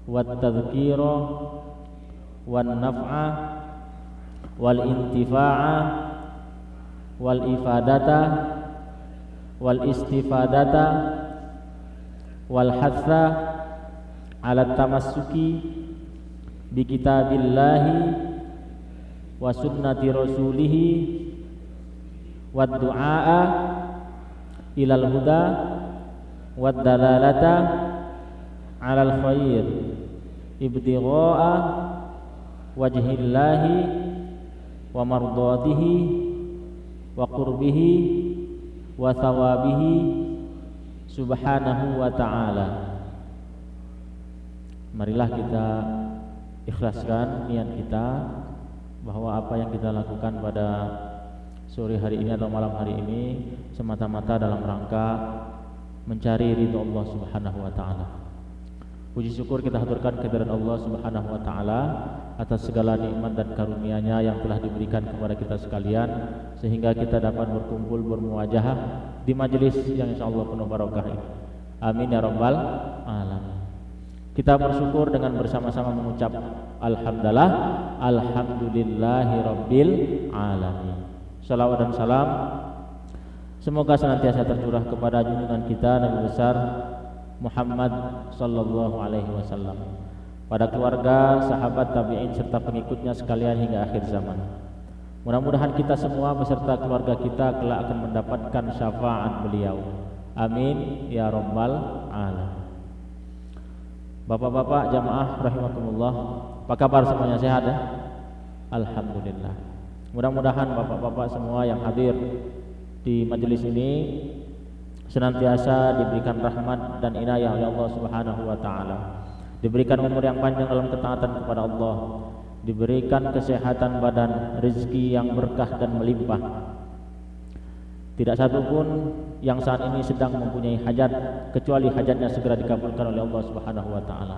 wat tadhkira wan naf'a wal intifa'a wal ifadata wal istifadata wal hatha ala tamassuki bi kitabillahi wa sunnati rasulihi wad du'a ilal huda wad dalalata alal khair ibtigha'a wajhillahi wa mardatihi wa qurbihi wa thawabihi subhanahu wa ta'ala. Marilah kita ikhlaskan niat kita bahwa apa yang kita lakukan pada sore hari ini atau malam hari ini semata-mata dalam rangka mencari ridho Allah Subhanahu wa ta'ala. Puji syukur kita haturkan kehadirat Allah Subhanahu wa ta'ala atas segala nikmat dan karunia-Nya yang telah diberikan kepada kita sekalian, sehingga kita dapat berkumpul bermuajahah di majelis yang insyaallah penuh barokah ini. Amin ya rabbal alamin. Kita bersyukur dengan bersama-sama mengucap alhamdulillah, alhamdulillahi rabbil alamin. Salawat dan salam semoga senantiasa tercurah kepada junjungan kita Nabi besar Muhammad sallallahu alaihi wasallam, pada keluarga, sahabat, tabi'in serta pengikutnya sekalian hingga akhir zaman. Mudah-mudahan kita semua beserta keluarga kita kelak akan mendapatkan syafaat beliau. Amin ya rabbal alamin. Bapak-bapak jamaah rahimakumullah, apa kabar semuanya, sehat ya? Alhamdulillah. Mudah-mudahan bapak-bapak semua yang hadir di majelis ini senantiasa diberikan rahmat dan inayah oleh Allah Subhanahu wa ta'ala, diberikan umur yang panjang dalam ketaatan kepada Allah, diberikan kesehatan badan, rezeki yang berkah dan melimpah. Tidak satu pun yang saat ini sedang mempunyai hajat kecuali hajatnya segera dikabulkan oleh Allah Subhanahu wa ta'ala.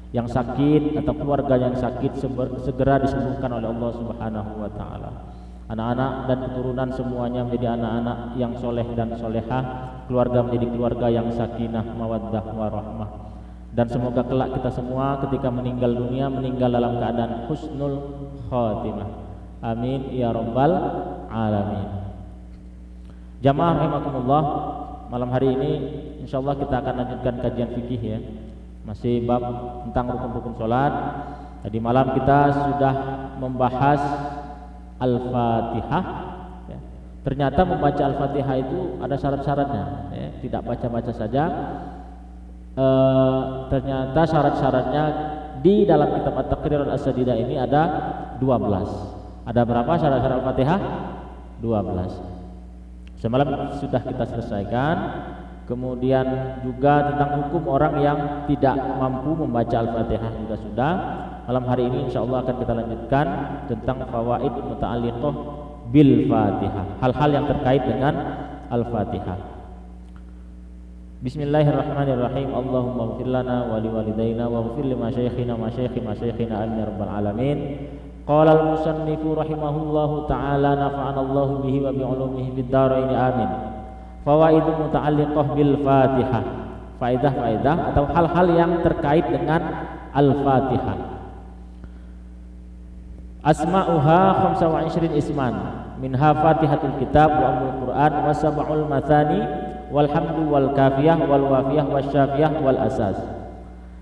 Yang sakit atau keluarga yang sakit segera disembuhkan oleh Allah Subhanahu wa ta'ala. Anak-anak dan keturunan semuanya menjadi anak-anak yang soleh dan solehah, keluarga menjadi keluarga yang sakinah, mawaddah, warahmah. Dan semoga kelak kita semua ketika meninggal dunia meninggal dalam keadaan husnul khatimah. Amin ya rabbal alamin. Jamaah rahimakumullah, malam hari ini insyaallah kita akan lanjutkan kajian fikih ya. Masih bab tentang rukun-rukun salat. Tadi malam kita sudah membahas Al-Fatihah ya. Ternyata membaca Al-Fatihah itu ada syarat-syaratnya ya. Tidak baca-baca saja. Ternyata syarat-syaratnya di dalam kitab At-Taqrir As-Sadidah ini ada 12. Ada berapa syarat-syarat Al-Fatihah? 12. Semalam sudah kita selesaikan. Kemudian juga tentang hukum orang yang tidak mampu membaca Al-Fatihah juga sudah. Malam hari ini insyaallah akan kita lanjutkan tentang fawaid muta'alliqah bil Fatihah, hal-hal yang terkait dengan Al-Fatihah. Bismillahirrahmanirrahim. Allahumma ighfir lana wa liwalidayna wa ighfir li masyayikhina masyayikhina amin ya rabbal alamin. Qala al-musannifu rahimahullahu ta'ala nafa'ana Allahu bihi wa bi ulumihi fid dharain amin. Fawaid muta'alliqah bil Fatihah, faedah-faedah atau hal-hal yang terkait dengan Al-Fatihah. Asma'uha 25 isman, minha Fatihatul Kitab wa Ummul Quran wa sab'ul mathani wal hamdu wal kafiyah wal wafiyah wasyafiyah wal asas.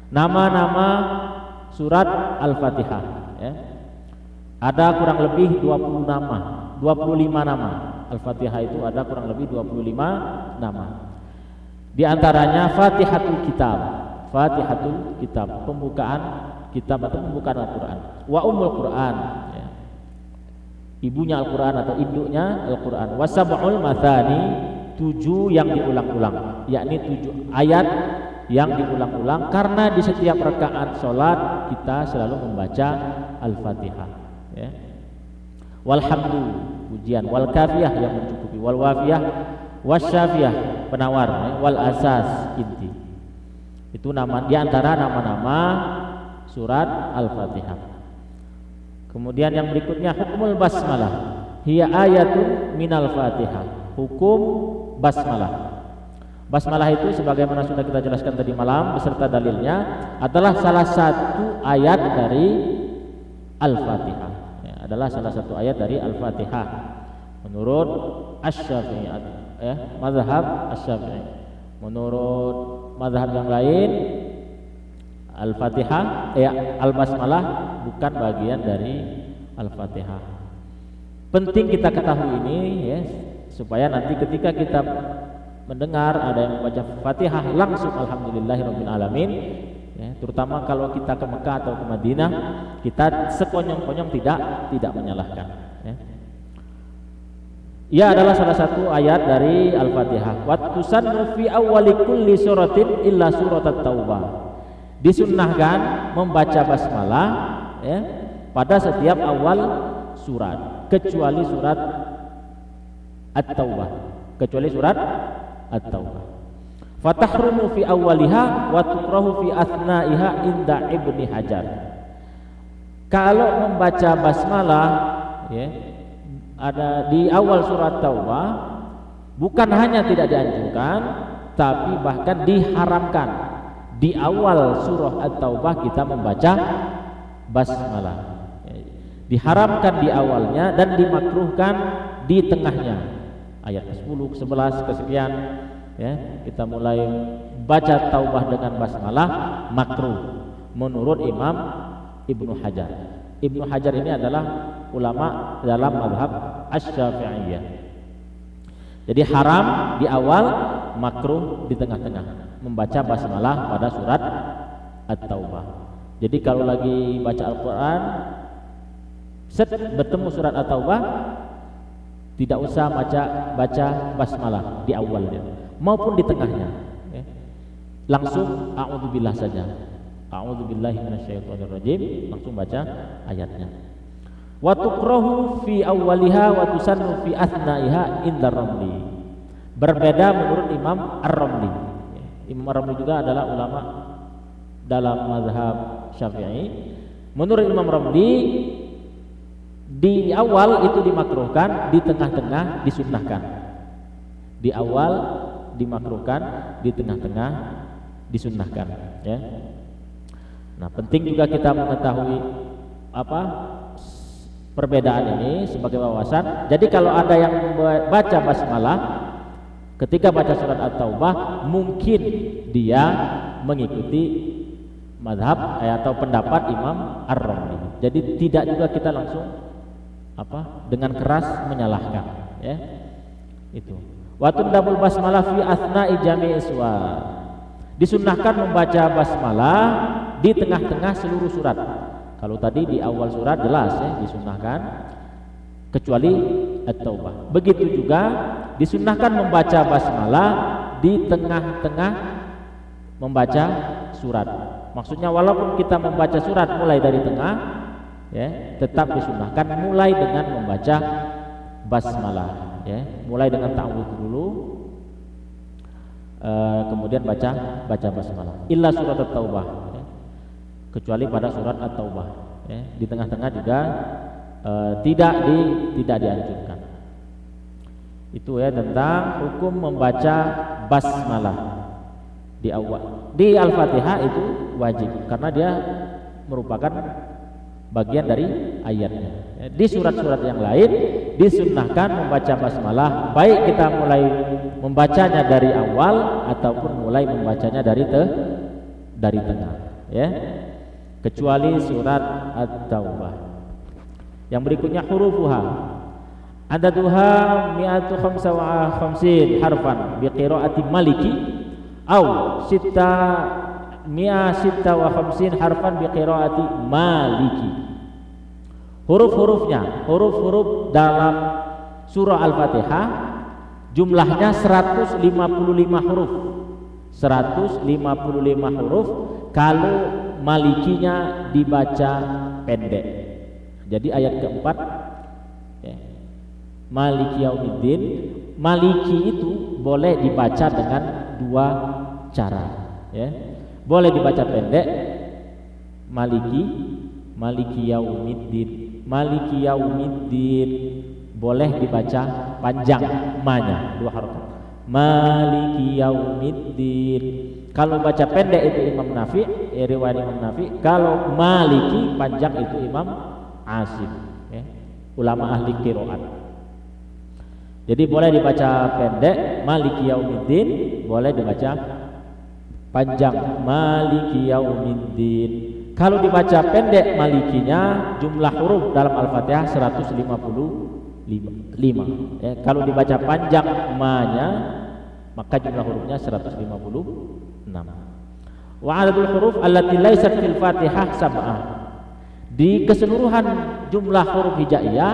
Nama-nama surat Al-Fatihah ya. Ada kurang lebih 20 nama, 25 nama. Al-Fatihah itu ada kurang lebih 25 nama. Di antaranya Fatihatul Kitab. Fatihatul Kitab, pembukaan kitab atau pembukaan Al-Quran. Wa Ummul Quran ya. Ibunya Al-Quran atau induknya Al-Quran. Wa sab'ul mathani, 7 yang diulang-ulang, yakni 7 ayat yang diulang-ulang, karena di setiap rakaat sholat kita selalu membaca Al-Fatihah ya. Walhamdu, pujian, wal kafiyah yang mencukupi, wal wafiyah wasyafiyah penawar ya. Wal asas inti. Itu nama di antara nama-nama surat Al-Fatihah. Kemudian yang berikutnya hukmul basmalah, hiya ayatun minal Fatihah. Hukum basmalah. Basmalah itu sebagaimana sudah kita jelaskan tadi malam beserta dalilnya adalah salah satu ayat dari Al-Fatihah. Ya, adalah salah satu ayat dari Al-Fatihah menurut Asy-Syafi'i, ya, mazhab Asy-Syafi'i. Menurut mazhab yang lain Al-Fatihah, ya, Al-Basmalah bukan bagian dari Al-Fatihah. Penting kita ketahui ini, ya, supaya nanti ketika kita mendengar ada yang membaca Fatihah langsung alhamdulillahirabbil alamin, ya, terutama kalau kita ke Mekah atau ke Madinah, kita sekonyong-konyong tidak menyalahkan, ya. Ia adalah salah satu ayat dari Al-Fatihah. Wa tusannu fi awwali kulli suratin illa surat at-taubah. Disunnahkan membaca basmalah, ya, pada setiap awal surat kecuali surat At-Taubah. Kecuali surat At-Taubah. Fatahrumu fi awwaliha wa tukrahu fi athnaiha inda Ibni Hajar. Kalau membaca basmalah, ya, ada di awal surat Taubah, bukan hanya tidak dianjurkan, tapi bahkan diharamkan. Di awal surah At-Taubah kita membaca basmalah. Diharamkan di awalnya dan dimakruhkan di tengahnya. Ayat ke-10, ke-11, kesekian, ya, kita mulai baca taubah dengan basmalah makruh menurut Imam Ibnu Hajar. Ibnu Hajar ini adalah ulama dalam mazhab Asy-Syafi'iyah. Jadi haram di awal, makruh di tengah-tengah membaca basmalah pada surat At-Taubah. Jadi kalau lagi baca Al-Qur'an bertemu surat At-Taubah, tidak usah baca basmalah di awalnya maupun di tengahnya, ya. Langsung a'udzubillah saja. A'udzubillahi minasyaitonirrajim, langsung baca ayatnya. Wa tukrahu fi awwaliha wa tusannu fi athnaiha indar Ramli. Berbeda menurut Imam Ar-Ramli. Imam Ar-Ramli juga adalah ulama dalam mazhab Syafi'i. Menurut Imam Ramli, di awal itu dimakruhkan, di tengah-tengah disunnahkan. Di awal dimakruhkan, di tengah-tengah disunnahkan, ya. Nah, penting juga kita mengetahui apa perbedaan ini sebagai wawasan. Jadi kalau ada yang baca basmalah ketika baca surat At-Taubah, mungkin dia mengikuti mazhab atau pendapat Imam Ar-Ramli. Jadi tidak juga kita langsung dengan keras menyalahkan, ya. Itu. Wa tundabul basmalah fi asna'i jami'i suwar. Disunnahkan membaca basmalah di tengah-tengah seluruh surat. Kalau tadi di awal surat jelas, ya, disunnahkan kecuali At-Taubah. Begitu juga disunnahkan membaca basmalah di tengah-tengah membaca surat. Maksudnya walaupun kita membaca surat mulai dari tengah, ya, tetap disunnahkan mulai dengan membaca basmalah, ya. Mulai dengan ta'awudz dulu, kemudian baca basmalah. Illa surat At-Taubah, ya. Kecuali pada surat At-Taubah, ya. Di tengah-tengah juga tidak dianjurkan. Itu, ya, tentang hukum membaca basmalah di awal. Di Al-Fatihah itu wajib karena dia merupakan bagian dari ayatnya. Di surat-surat yang lain disunnahkan membaca basmalah, baik kita mulai membacanya dari awal ataupun mulai membacanya dari tengah, ya. Kecuali surat At-Taubah. Yang berikutnya hurufuha. Adaduha mi'atu khamsa wa khamsin harfan biqiraati Maliki aw sitta mi'a sitta wa khamsin harfan biqiraati Maliki. Huruf-hurufnya, huruf-huruf dalam surah Al-Fatihah jumlahnya 155 huruf. 155 huruf kalau Malikinya dibaca pendek. Jadi ayat keempat, ya, Maliki Yaumiddin, Maliki itu boleh dibaca dengan dua cara, ya. Boleh dibaca pendek, Maliki Yaumiddin. Maliki Yaumiddin boleh dibaca panjang, ma-nya dua harakat. Maliki yaumiddin. Kalau baca pendek itu Imam Nafi, riwayat Imam Nafi. Kalau Maliki panjang itu Imam Asim, ya. Ulama ahli qiraat. Jadi boleh dibaca pendek Maliki yaumiddin, boleh dibaca panjang Maliki yaumiddin. Kalau dibaca pendek Malikinya jumlah huruf dalam Al-Fatihah 155. Ya, kalau dibaca panjang Ma-nya maka jumlah hurufnya 156. Wa adadul huruf allati laysat fil Fatihah sab'ah. Di keseluruhan jumlah huruf hijaiyah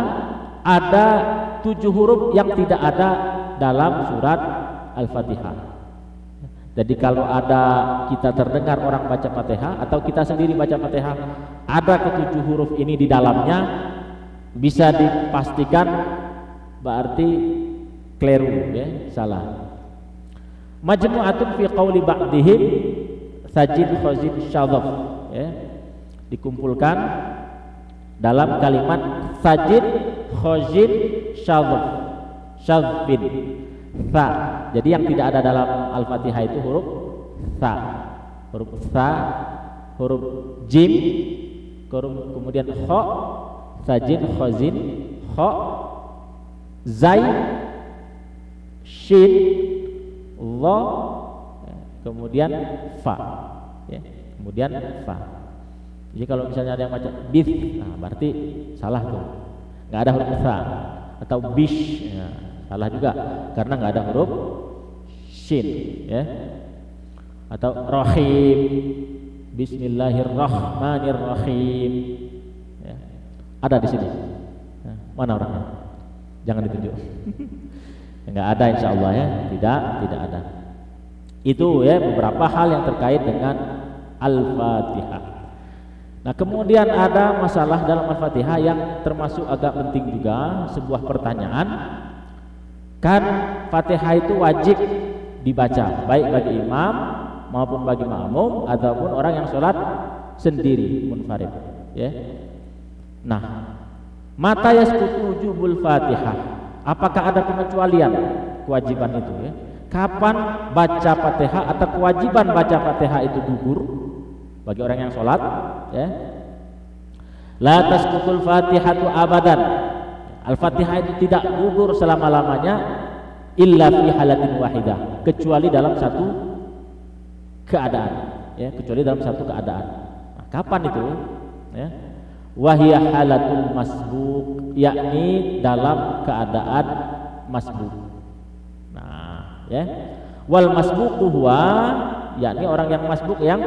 ada 7 huruf yang tidak ada dalam surat Al-Fatihah. Jadi kalau ada kita terdengar orang baca Fatihah atau kita sendiri baca Fatihah, ada ke-7 huruf ini di dalamnya, bisa dipastikan berarti keliru, ya, salah. Majmu'atun fi qauli ba'dihim sajid khazin syadhaf, ya. Dikumpulkan dalam kalimat sajid khazin syadhaf, syadfin, tha. Jadi yang tidak ada dalam Al-Fatihah itu huruf tha, huruf jim, kemudian kha, sajid khazin, kha, zai, shin, dha, kemudian fa, ya, kemudian fa. Jadi kalau misalnya ada yang baca bis, nah berarti salah tuh, nggak ada huruf tha. Atau bish, ya, salah juga karena nggak ada huruf shin, ya. Atau rahim, bismillahirrahmanirrahim, ya. Ada di sini. Nah, mana orangnya? Jangan ditunjuk. Nggak ada, insya Allah, ya, tidak ada. Itu, ya, beberapa hal yang terkait dengan Al-Fatihah. Nah, kemudian ada masalah dalam Al-Fatihah yang termasuk agak penting juga, sebuah pertanyaan. Kan Fatihah itu wajib dibaca baik bagi imam maupun bagi makmum ataupun orang yang sholat sendiri munfarid, ya. Nah, mata yasqutu wujubul Fatihah. Apakah ada pengecualian kewajiban itu, ya? Kapan baca Fatihah atau kewajiban baca Fatihah itu gugur bagi orang yang sholat, ya? La tasqutul Fatihatu abadan. Al-Fatihah itu tidak gugur selama-lamanya illa fi halatin wahidah, kecuali dalam satu keadaan, ya, kecuali dalam satu keadaan. Nah, kapan itu, ya? Wahiyah halatul masbuk, yakni dalam keadaan masbuk. Nah, ya. Wal masbuku huwa, yakni orang yang masbuk, yang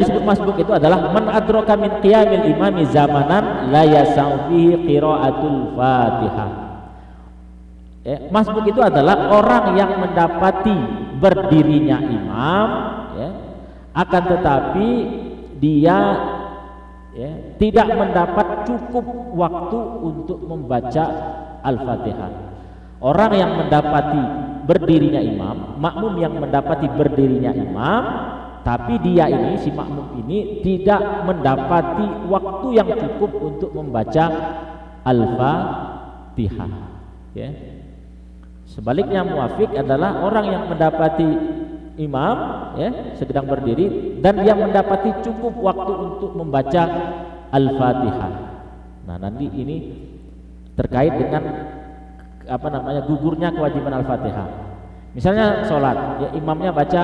disebut masbuk itu adalah man adraka min qiyamil imami zamanan la yasau fihi qiraatul Fatihah. Ya, masbuk itu adalah orang yang mendapati berdirinya imam, ya, akan tetapi dia, ya, tidak mendapat cukup waktu untuk membaca Al-Fatihah. Orang yang mendapati berdirinya imam, makmum yang mendapati berdirinya imam, tapi dia ini, si makmum ini, tidak mendapati waktu yang cukup untuk membaca Al-Fatihah, ya. Sebaliknya muwafiq adalah orang yang mendapati imam, ya, sedang berdiri dan dia mendapati cukup waktu untuk membaca Al-Fatihah. Nah, nanti ini terkait dengan gugurnya kewajiban Al-Fatihah. Misalnya sholat, ya, imamnya baca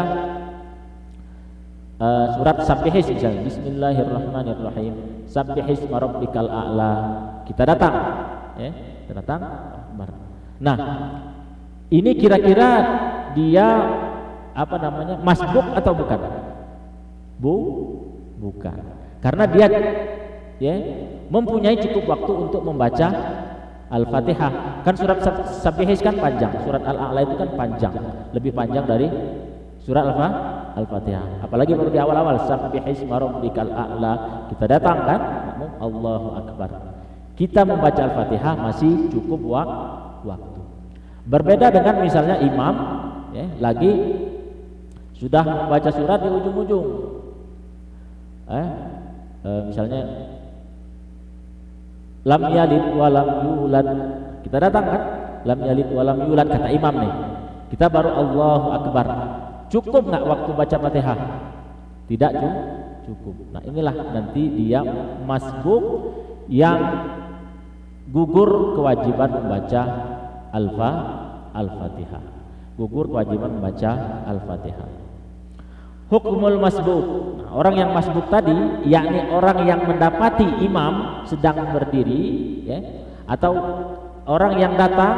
surat Sabbihis misalnya, Bismillahirrahmanirrahim, Sabbihisma rabbikal a'la. Kita datang, ya, kita datang. Nah, ini kira-kira dia masbuk atau bukan? Bukan. Karena dia, ya, mempunyai cukup waktu untuk membaca Al-Fatihah. Kan surat Sabbihis kan panjang, surat Al-A'la itu kan panjang, lebih panjang dari surat Al-Fatihah. Apalagi baru di awal-awal, Sabbihisma rabbikal a'la. Kita datang kan, Allahu Akbar. Kita membaca Al-Fatihah masih cukup waktu. Berbeda dengan misalnya imam, ya, lagi sudah membaca surat di ujung-ujung, misalnya lam yalid wa lam yulad. Kita datang kan, lam yalid wa lam yulad, kata imam nih. Kita baru Allahu Akbar. Cukup nggak waktu baca Fatihah? Tidak cukup. Nah, inilah nanti dia masbuk yang gugur kewajiban membaca Al-Fatihah. Gugur kewajiban membaca Al-Fatihah. Hukumul masbuk. Nah, orang yang masbuk tadi yakni orang yang mendapati imam sedang berdiri, ya, atau orang yang datang,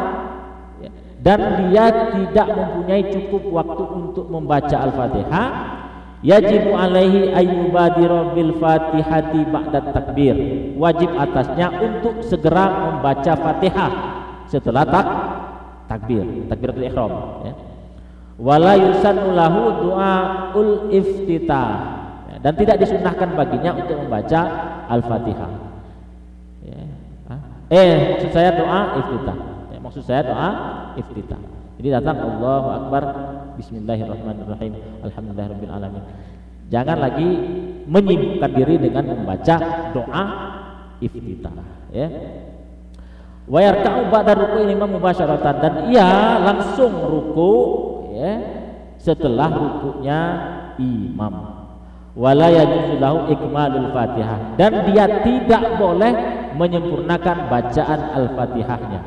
ya, dan dia tidak mempunyai cukup waktu untuk membaca Al-Fatihah, yajibu alaihi ayyubadira bil Fatihati ba'da takbir. Wajib atasnya untuk segera membaca Fatihah setelah takbiratul ihram, ya. Wala yusannu lahu du'aul iftitah, ya, dan tidak disunnahkan baginya untuk membaca Al-Fatihah, ya. Maksud saya doa iftitah, ya, maksud saya doa iftitah. Jadi datang Allahu Akbar, bismillahirrahmanirrahim, alhamdulillahirabbil alamin. Jangan lagi menyibukkan diri dengan membaca doa iftitah, ya. Wa yarka'u ba'da ruku'il imam mubasyaratan, dan ia langsung ruku, ya, setelah rukunya imam. Wala yajuzu lahu ikmalul Fatihah, dan dia tidak boleh menyempurnakan bacaan Al-Fatihahnya.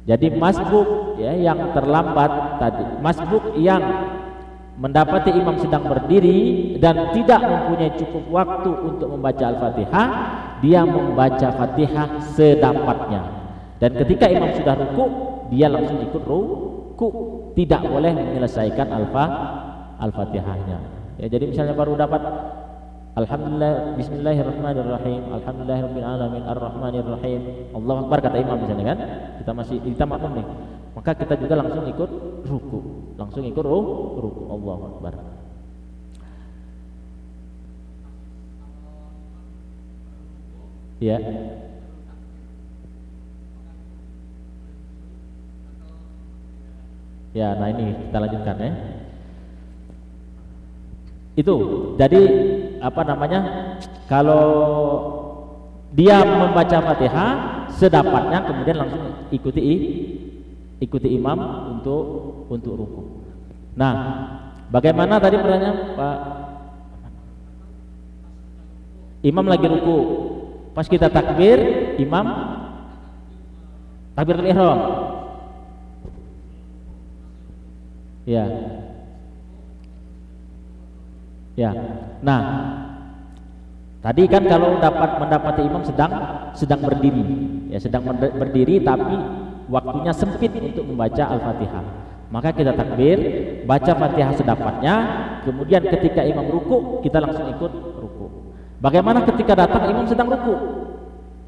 Jadi masbuk, ya, yang terlambat tadi, masbuk yang mendapati imam sedang berdiri dan tidak mempunyai cukup waktu untuk membaca Al-Fatihah, dia membaca Fatihah sedapatnya. Dan ketika imam sudah ruku, dia langsung ikut ruku, tidak boleh menyelesaikan Al-Fatihahnya. Ya, jadi misalnya baru dapat alhamdulillah, bismillahirrahmanirrahim, alhamdulillahirabbil alamin, arrahmanirrahim, Allahu Akbar, kata imam misalnya kan. Kita makmum nih. Maka kita juga langsung ikut ruku. Ruku, Allahu Akbar. Ya. Ya, nah ini kita lanjutkan, ya. Itu jadi apa namanya, kalau dia membaca Fatihah sedapatnya, kemudian langsung ikuti imam untuk ruku. Nah, bagaimana tadi pertanyaan Pak? Imam lagi ruku, pas kita takbir, imam takbiratul ihram. Ya. Ya. Nah, tadi kan kalau mendapati imam sedang berdiri, ya, sedang berdiri tapi waktunya sempit untuk membaca Al-Fatihah, maka kita takbir, baca Fatihah sedapatnya, kemudian ketika imam ruku kita langsung ikut ruku. Bagaimana ketika datang imam sedang ruku?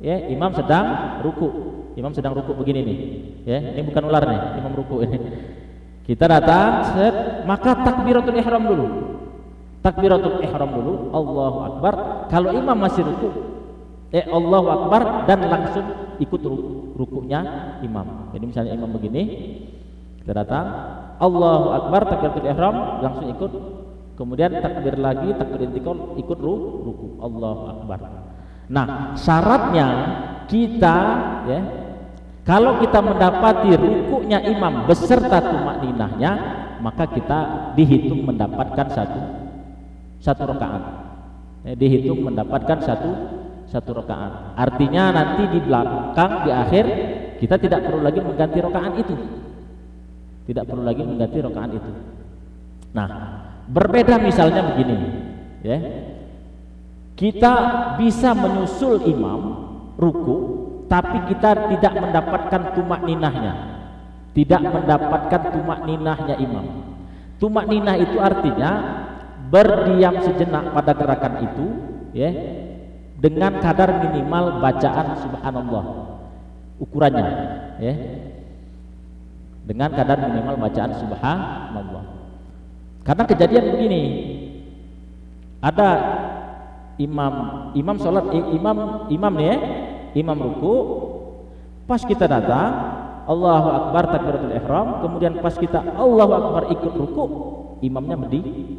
Ya, imam sedang ruku begini nih, ya, ini bukan ular nih, imam ruku ini. Kita datang, maka takbiratul ihram dulu. Allahu Akbar. Kalau imam masih ruku, Allahu Akbar, dan langsung ikut rukunya imam. Jadi misalnya imam begini, kita datang, Allahu Akbar, takbiratul ihram, langsung ikut. Kemudian takbir lagi, takbir intikal, ikut ruku, Allahu Akbar. Nah, syaratnya kita, ya, kalau kita mendapati rukunya imam beserta tumakninahnya, maka kita dihitung mendapatkan satu rakaat. Dihitung mendapatkan satu rakaat. Artinya nanti di belakang, di akhir, kita tidak perlu lagi mengganti rakaat itu. Nah, berbeda misalnya begini, ya. Kita bisa menyusul imam ruku, tapi kita tidak mendapatkan tumakninahnya imam. Tumakninah itu artinya berdiam sejenak pada gerakan itu, ya, dengan kadar minimal bacaan subhanallah, ukurannya, ya, dengan kadar minimal bacaan subhanallah. Karena kejadian begini, ada imam sholat, imam nih, ya, imam ruku, pas kita datang Allahu Akbar takbiratul ihram, kemudian pas kita Allahu Akbar ikut ruku, imamnya berdiri.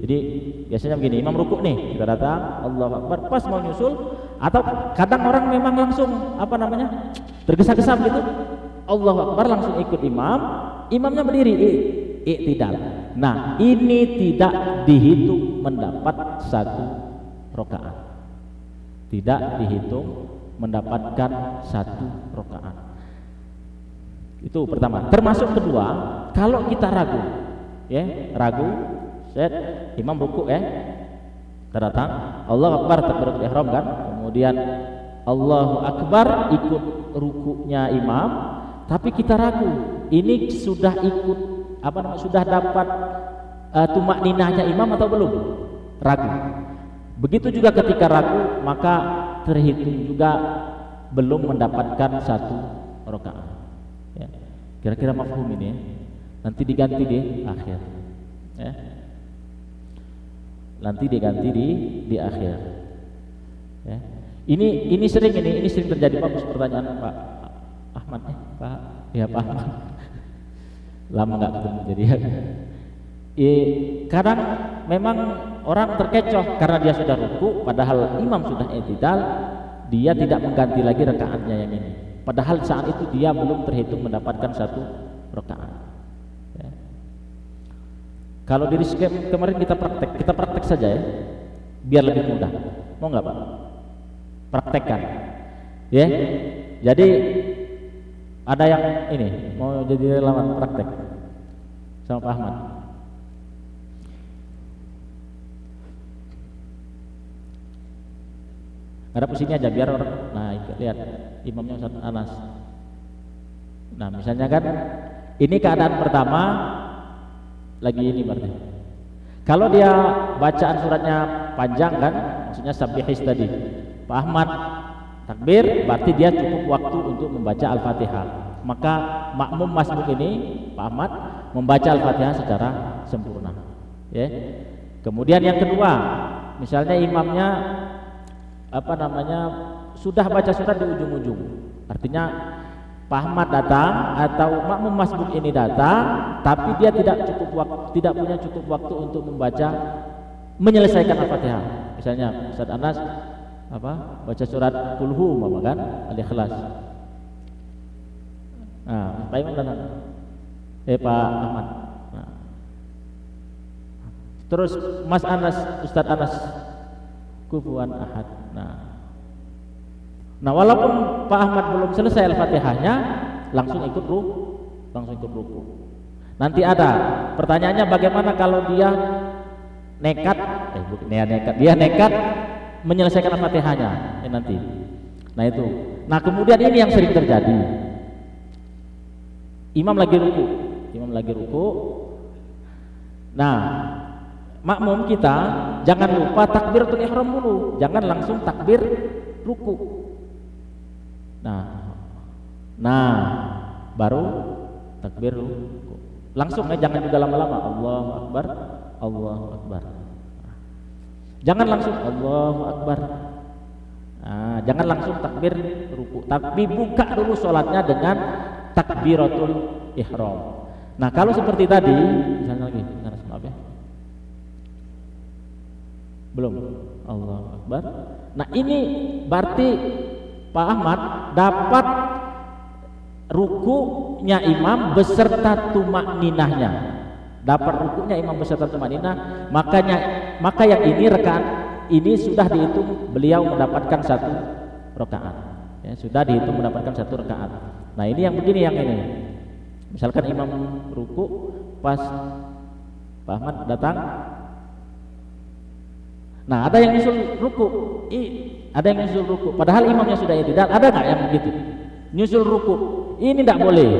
Jadi biasanya begini, imam ruku nih, kita datang Allahu Akbar, pas mau nyusul Atau kadang orang memang langsung tergesa-gesa gitu, Allahu Akbar langsung ikut imam, imamnya berdiri, i'tidal. Nah, ini tidak dihitung mendapat satu rakaat. Tidak dihitung mendapatkan satu rakaat. Itu pertama. Termasuk kedua, kalau kita ragu, set imam ruku kita datang, Allahu Akbar takbiratul ihram kan, kemudian Allahu Akbar ikut rukunya imam, tapi kita ragu, ini sudah ikut sudah dapat tumak ninahnya imam atau belum? Ragu. Begitu juga ketika ragu, maka terhitung juga belum mendapatkan satu rakaat. Ya. Kira-kira mafhum ini ya? Nanti diganti di akhir. Ya. Nanti diganti di akhir. Ya. Ini sering terjadi Pak. Pertanyaan Pak Ahmad Pak Ahmad. Lama nggak ketemu jadi. Kadang memang orang terkecoh karena dia sudah ruku, padahal imam sudah i'tidal, dia tidak mengganti lagi rakaatnya yang ini. Padahal saat itu dia belum terhitung mendapatkan satu rakaat. Ya. Kalau di riskem kemarin kita praktek saja ya, biar lebih mudah. Mau nggak Pak? Praktekkan. Ya. Jadi ada yang ini mau jadi relawan praktek sama Pak Ahmad. Ngadap sini aja biar orang, nah lihat imamnya Ustaz Anas. Nah misalnya kan ini keadaan pertama lagi ini berarti. Kalau dia bacaan suratnya panjang kan, maksudnya sabbihis tadi, Pak Ahmad takbir, berarti dia cukup waktu untuk membaca Al-Fatihah. Maka makmum masbuk ini Pak Ahmad membaca Al-Fatihah secara sempurna. Ya. Kemudian yang kedua, misalnya imamnya sudah baca surat di ujung-ujung, artinya Pak Ahmad datang atau makmum masbuk ini datang, tapi dia tidak punya cukup waktu untuk menyelesaikan Al-Fatihah. Misalnya Ustaz Anas baca surat Qul Hu kan, Al-Ikhlas. Nah, Pak Imam datang. Pak Ahmad. Nah. Terus Mas Anas, Ustaz Anas kufuwan ahad. Nah, walaupun Pak Ahmad belum selesai Al-Fatihahnya, langsung ikut ruku. Nanti ada pertanyaannya, bagaimana kalau dia nekat menyelesaikan Al-Fatihahnya nanti. Nah itu. Nah kemudian ini yang sering terjadi. Imam lagi ruku. Nah, makmum kita jangan lupa takbiratul ihram dulu, jangan langsung takbir ruku. Nah, baru takbir ruku. Langsung jangan juga lama-lama. Allahu Akbar, Allahu Akbar. Jangan langsung Allahu Akbar. Jangan langsung takbir ruku, tapi buka dulu sholatnya dengan takbiratul ihram. Nah, kalau seperti tadi, misalnya lagi, maaf ya. Belum. Allahu Akbar. Nah, ini berarti Pak Ahmad dapat rukunya imam beserta tumak ninahnya. Dapat rukunya imam beserta tumak ninah, maka yang ini rakaat ini sudah dihitung beliau mendapatkan satu rakaat. Ya, sudah dihitung mendapatkan satu rakaat. Nah, ini yang begini yang ini. Misalkan imam ruku, pas Pak Ahmad datang. Nah, ada yang nyusul ruku. Padahal imamnya sudah i'tidal. Ada nggak yang begitu? Nyusul ruku. Ini tidak boleh.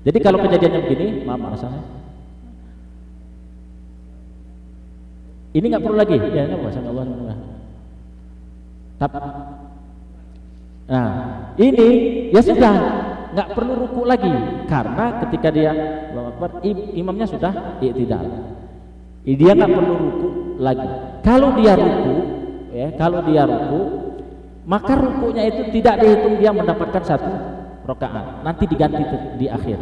Jadi kalau kejadiannya begini, maaf alasannya. Ini nggak perlu lagi. Ya, nggak bahasa Allah. Nah, ini ya sudah nggak perlu ruku lagi karena ketika dia Allahu Akbar, imamnya sudah i'tidal. Dia nggak perlu ruku lagi. Kalau dia ruku, maka rukunya itu tidak dihitung dia mendapatkan satu rakaat. Nanti diganti di akhir.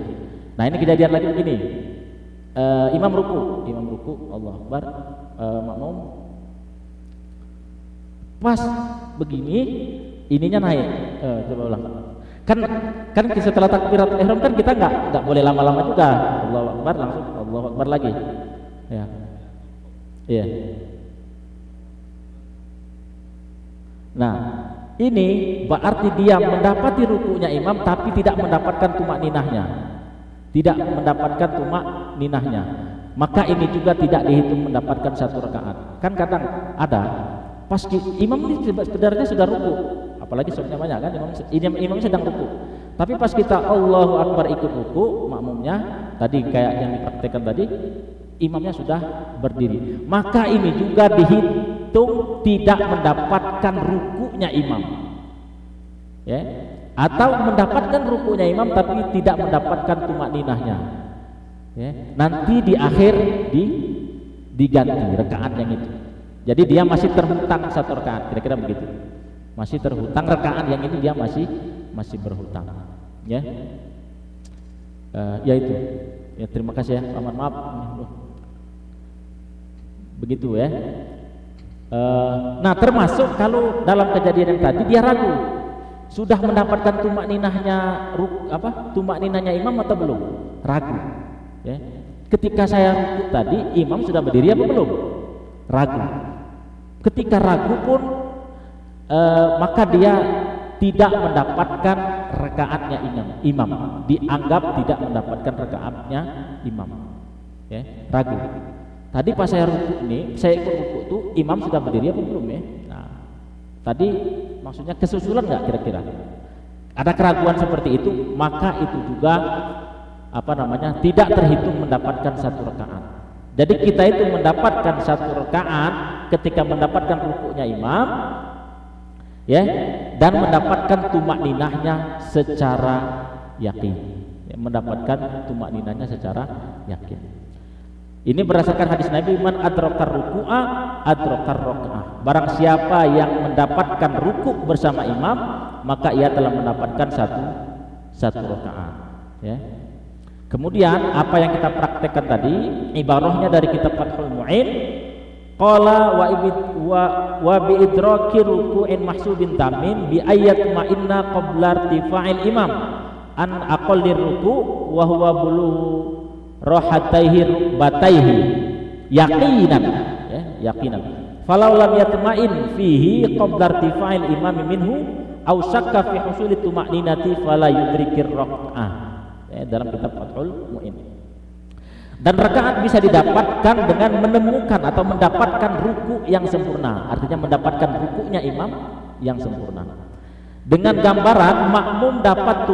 Nah, ini kejadian lagi begini. Imam ruku, Allahu Akbar, makmum Pas begini ininya naik. Coba ulang. Kan setelah takbiratul ihram kan kita nggak boleh lama-lama juga. Allahu Akbar langsung Allahu Akbar lagi. Ya. Iya. Nah, ini berarti dia mendapati rukunya imam tapi tidak mendapatkan tumakninahnya. Tidak mendapatkan tumakninahnya. Maka ini juga tidak dihitung mendapatkan satu rakaat. Kan kadang ada pas imam ini sebenarnya sudah ruku, apalagi softnya banyak kan, imam sedang ruku, tapi pas kita Allahu Akbar ikut ruku, makmumnya tadi kayak yang dipraktekkan tadi, imamnya sudah berdiri, maka ini juga dihitung tidak mendapatkan rukunya imam, ya, atau mendapatkan rukunya imam tapi tidak mendapatkan tumakninahnya, ya. Nanti di akhir diganti rakaat yang itu. Jadi dia masih terhutang satu rakaat, kira-kira begitu. Masih terhutang rakaat yang ini dia masih berhutang, ya. Ya itu. Ya terima kasih ya. Maaf. Begitu ya. Nah termasuk kalau dalam kejadian yang tadi dia ragu, sudah mendapatkan tumakninahnya imam atau belum? Ragu. Ya. Ketika saya ruku tadi, imam sudah berdiri apa belum? Ragu. Ketika ragu pun maka dia tidak mendapatkan rakaatnya imam, dianggap tidak mendapatkan rakaatnya imam, ya, ragu. Tadi pas saya ruku ini, saya ikut ruku tuh imam sudah berdiri apa belum ya? Nah, tadi maksudnya kesusulan nggak kira-kira? Ada keraguan seperti itu, maka itu juga tidak terhitung mendapatkan satu rakaat. Jadi kita itu mendapatkan satu rakaat ketika mendapatkan rukuknya imam, ya, dan mendapatkan tumakninahnya secara yakin, ya, mendapatkan tumakninahnya secara yakin. Ini berdasarkan hadis Nabi, man adrakar ruku'a adrakar rakaah. Barang siapa yang mendapatkan rukuk bersama imam, maka ia telah mendapatkan satu rakaat, ya. Kemudian apa yang kita praktekkan tadi, ibarahnya dari kitab Fathul Mu'in, qala wa bi idraki ruku'in mahsubin tamin bi ayat ma'inna qabla irtifa'il imam an aqallir ruku' wa huwa buluhu rahataihi rukbataihi yaqinan, ya, yaqinan. Falau lam yatma'in fihi qabla irtifa'il imam minhu aw syakka fi husuli tuma'ninati fala yudrikir rak'ah. Ya, dalam kitab Fathul Mu'in. Dan rakaat bisa didapatkan dengan menemukan atau mendapatkan ruku yang sempurna, artinya mendapatkan rukunya imam yang sempurna. Dengan gambaran makmum dapat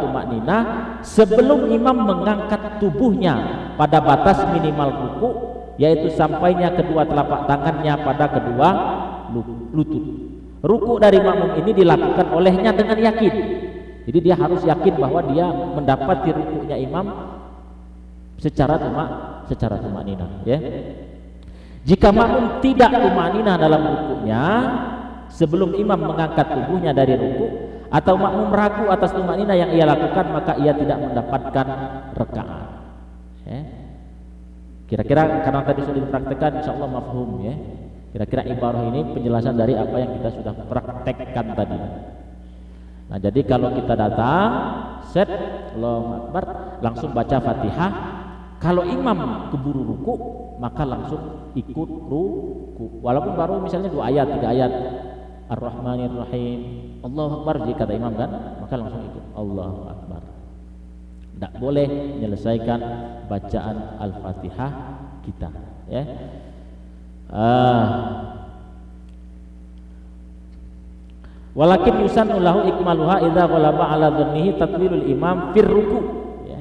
tumakninah sebelum imam mengangkat tubuhnya pada batas minimal ruku, yaitu sampainya kedua telapak tangannya pada kedua lutut. Ruku dari makmum ini dilakukan olehnya dengan yakin. Jadi dia harus yakin bahwa dia mendapati rukunya imam secara tumakninah, ya. Jika makmum tidak tumakninah dalam rukunya sebelum imam mengangkat tubuhnya dari ruku, atau makmum ragu atas tumakninah yang ia lakukan, maka ia tidak mendapatkan rakaat, ya. Kira-kira karena tadi sudah dipraktekkan, insyaallah mafhum, ya. Kira-kira ibarah ini penjelasan dari apa yang kita sudah praktekkan tadi. Nah, jadi kalau kita datang, set Allahu Akbar, langsung baca Fatihah. Kalau imam keburu ruku, maka langsung ikut ruku. Walaupun baru misalnya 2 ayat, 3 ayat. Ar-Rahmanir Rahim, Allahu Akbar, jika kata imam kan, maka langsung ikut Allahu Akbar. Tidak boleh menyelesaikan bacaan Al-Fatihah kita, ya. Walakin yusannu lahu ikmaluha idza ghalaba ala dhannihi tatwilul imam fir ruku, ya.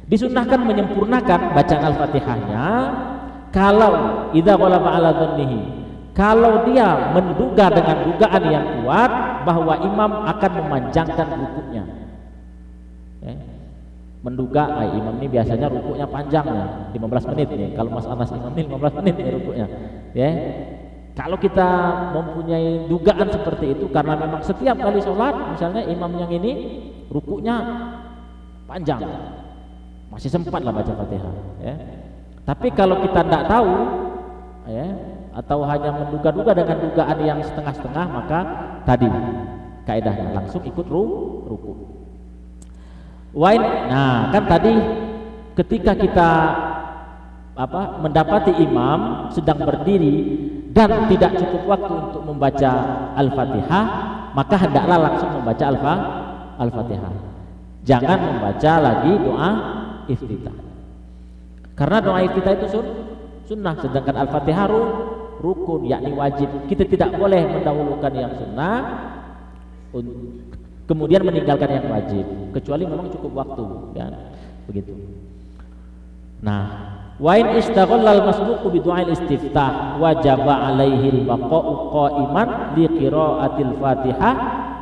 Disunnahkan menyempurnakan bacaan Al-Fatihahnya kalau idza ghalaba ala dhannihi, kalau dia menduga dengan dugaan yang kuat bahwa imam akan memanjangkan rukunya, ya. Menduga imam ini biasanya rukunya panjang ya, 15 menit nih. Kalau Mas Anas imam ini 15 menit ya rukunya, ya. Kalau kita mempunyai dugaan seperti itu, karena memang setiap kali sholat misalnya imam yang ini rukunya panjang, masih sempat lah baca Fatihah, ya. Tapi kalau kita tidak tahu, ya, atau hanya menduga-duga dengan dugaan yang setengah-setengah, maka tadi kaidahnya langsung ikut ruku. Nah kan tadi ketika kita mendapati imam sedang berdiri dan tidak cukup waktu untuk membaca Al-Fatihah, maka hendaklah langsung membaca Al-Fatihah. Jangan membaca lagi doa iftitah. Karena doa iftitah itu sunnah, sedangkan Al-Fatihah rukun, yakni wajib. Kita tidak boleh mendahulukan yang sunnah kemudian meninggalkan yang wajib, kecuali memang cukup waktu, ya. Begitu. Nah, wa in istaghalla al-masbuqu bi du'ail istiftah wajaba 'alaihi al-baqa'u qa'iman li qira'atil Fatihah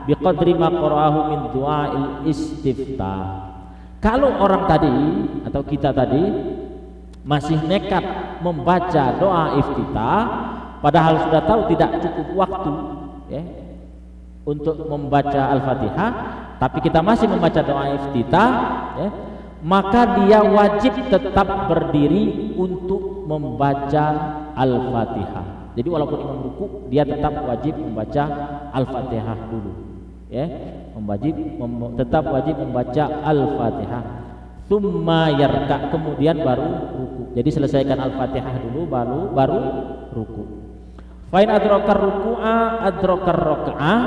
bi qadri ma qara'ahu min du'ail istiftah. Kalau orang tadi atau kita tadi masih nekat membaca doa iftitah padahal sudah tahu tidak cukup waktu, ya, untuk membaca Al-Fatihah, tapi kita masih membaca doa iftitah, ya, maka dia wajib tetap berdiri untuk membaca Al-Fatihah. Jadi walaupun imam ruku, dia tetap wajib membaca Al-Fatihah dulu, ya, tetap wajib membaca Al-Fatihah. Tsumma yarka, kemudian baru ruku. Jadi selesaikan Al-Fatihah dulu baru ruku. Fa in adrakar ruku'a adrakar raka'ah,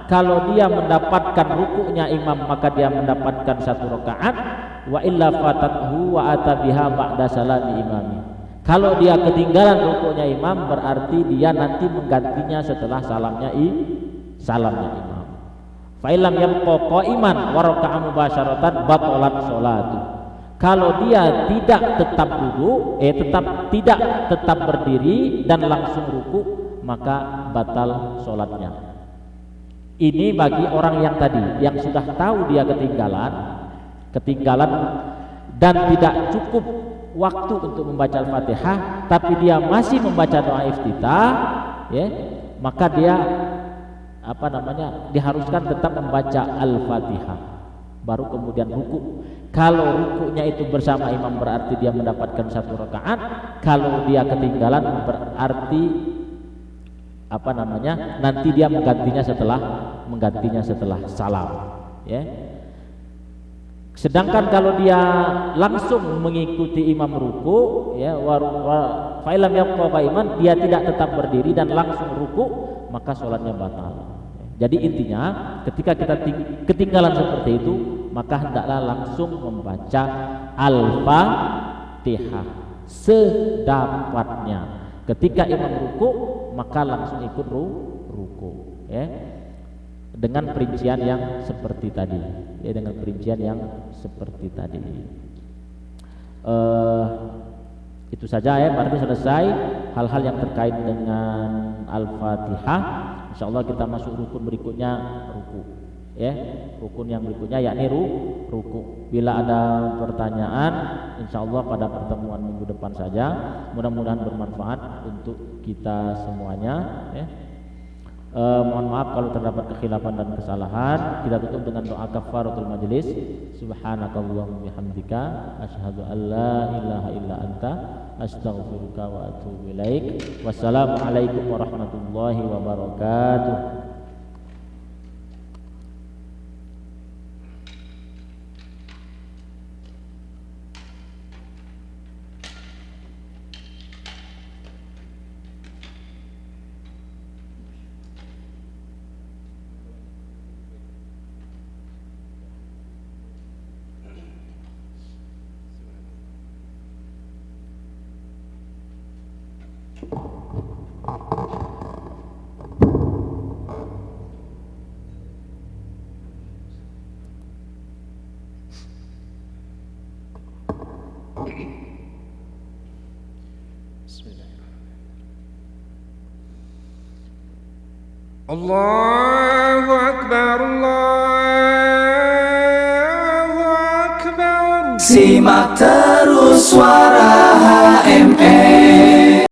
kalau dia mendapatkan ruku'nya imam maka dia mendapatkan satu rakaat, wa illa fatathu wa atabiha ba'da salami imami. Kalau dia ketinggalan ruku'nya imam berarti dia nanti menggantinya setelah salamnya imam. Fa illam yabqa qa'iman wa raka'a mubasyaratan batalat sholatu. Kalau dia tidak tetap duduk, tidak berdiri dan langsung ruku, maka batal sholatnya. Ini bagi orang yang tadi, yang sudah tahu dia ketinggalan dan tidak cukup waktu untuk membaca Al-Fatihah, tapi dia masih membaca doa iftitah, ya, maka dia diharuskan tetap membaca Al-Fatihah baru kemudian ruku. Kalau rukunya itu bersama imam berarti dia mendapatkan satu rakaat. Kalau dia ketinggalan berarti nanti dia menggantinya setelah salam, ya. Sedangkan kalau dia langsung mengikuti imam ruku, ya, fa illam yabqa qa'iman, dia tidak tetap berdiri dan langsung ruku, maka sholatnya batal. Jadi intinya ketika kita ketinggalan seperti itu, maka hendaklah langsung membaca Al-Fatihah sedapatnya. Ketika imam ruku, maka langsung ikut ruku, ya, dengan perincian yang seperti tadi, ya, dengan perincian yang seperti tadi. Itu saja, ya, berarti selesai hal-hal yang terkait dengan Al-Fatihah. Insyaallah kita masuk rukun berikutnya, ruku, ya, rukun yang berikutnya yakni ruku. Bila ada pertanyaan, insyaallah pada pertemuan minggu depan saja. Mudah-mudahan bermanfaat untuk kita semuanya, ya. Mohon maaf kalau terdapat kekhilafan dan kesalahan. Kita tutup dengan doa kafaratul majelis. Subhanakallahumma bihamdika asyhadu an la ilaha illa anta astaghfiruka wa atubu ilaik. Wassalamualaikum warahmatullahi wabarakatuh. Allahu Akbar, Allahu Akbar. Simak terus suara HMM.